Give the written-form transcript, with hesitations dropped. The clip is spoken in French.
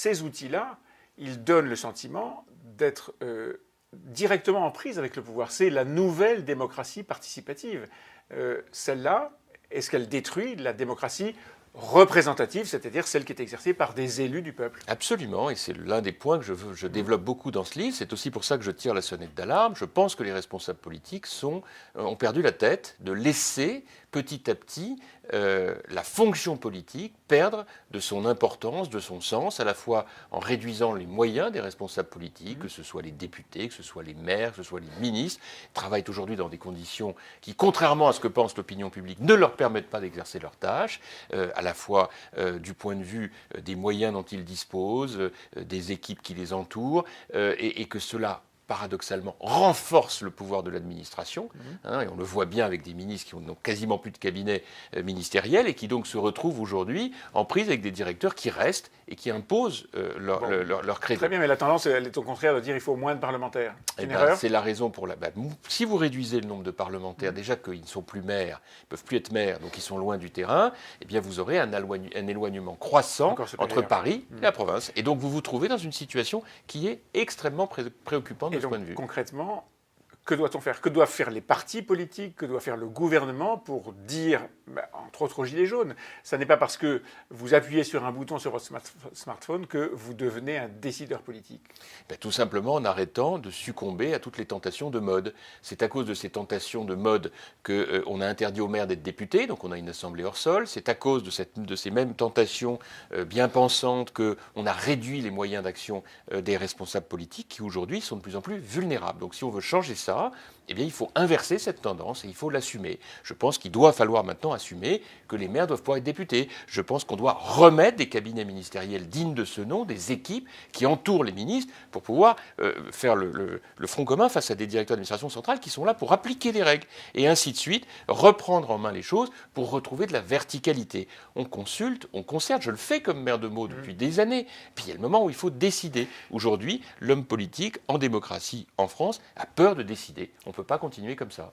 ces outils-là, ils donnent le sentiment d'être directement en prise avec le pouvoir. C'est la nouvelle démocratie participative. Celle-là, est-ce qu'elle détruit la démocratie représentative, c'est-à-dire celle qui est exercée par des élus du peuple? Absolument, et c'est l'un des points que je développe beaucoup dans ce livre. C'est aussi pour ça que je tire la sonnette d'alarme. Je pense que les responsables politiques ont perdu la tête de laisser petit à petit la fonction politique perdre de son importance, de son sens, à la fois en réduisant les moyens des responsables politiques, que ce soit les députés, que ce soit les maires, que ce soit les ministres, travaillent aujourd'hui dans des conditions qui, contrairement à ce que pense l'opinion publique, ne leur permettent pas d'exercer leurs tâches, à la fois du point de vue des moyens dont ils disposent, des équipes qui les entourent, et que cela paradoxalement, renforce le pouvoir de l'administration. Et on le voit bien avec des ministres qui n'ont quasiment plus de cabinet ministériel et qui donc se retrouvent aujourd'hui en prise avec des directeurs qui restent et qui imposent leur crédit. Très bien, mais la tendance, elle est au contraire de dire qu'il faut moins de parlementaires. C'est une erreur ? C'est la raison pour la... si vous réduisez le nombre de parlementaires, déjà qu'ils ne sont plus maires, ils ne peuvent plus être maires, donc ils sont loin du terrain, eh bien vous aurez un éloignement croissant entre Paris et la province. Et donc vous vous trouvez dans une situation qui est extrêmement préoccupante de ce point de vue. Concrètement, que doit-on faire? Que doivent faire les partis politiques? Que doit faire le gouvernement pour dire, entre autres aux Gilets jaunes, ça n'est pas parce que vous appuyez sur un bouton sur votre smartphone que vous devenez un décideur politique? Tout simplement en arrêtant de succomber à toutes les tentations de mode. C'est à cause de ces tentations de mode qu'on a interdit aux maires d'être députés, donc on a une assemblée hors sol. C'est à cause de ces mêmes tentations bien pensantes qu'on a réduit les moyens d'action des responsables politiques qui aujourd'hui sont de plus en plus vulnérables. Donc si on veut changer ça, eh bien, il faut inverser cette tendance et il faut l'assumer. Je pense qu'il doit falloir maintenant assumer que les maires doivent pouvoir être députés. Je pense qu'on doit remettre des cabinets ministériels dignes de ce nom, des équipes qui entourent les ministres pour pouvoir faire le front commun face à des directeurs d'administration centrale qui sont là pour appliquer les règles et ainsi de suite, reprendre en main les choses pour retrouver de la verticalité. On consulte, on concerte, je le fais comme maire de Meaux depuis des années. Puis il y a le moment où il faut décider. Aujourd'hui, l'homme politique en démocratie en France a peur de décider. On ne peut pas continuer comme ça.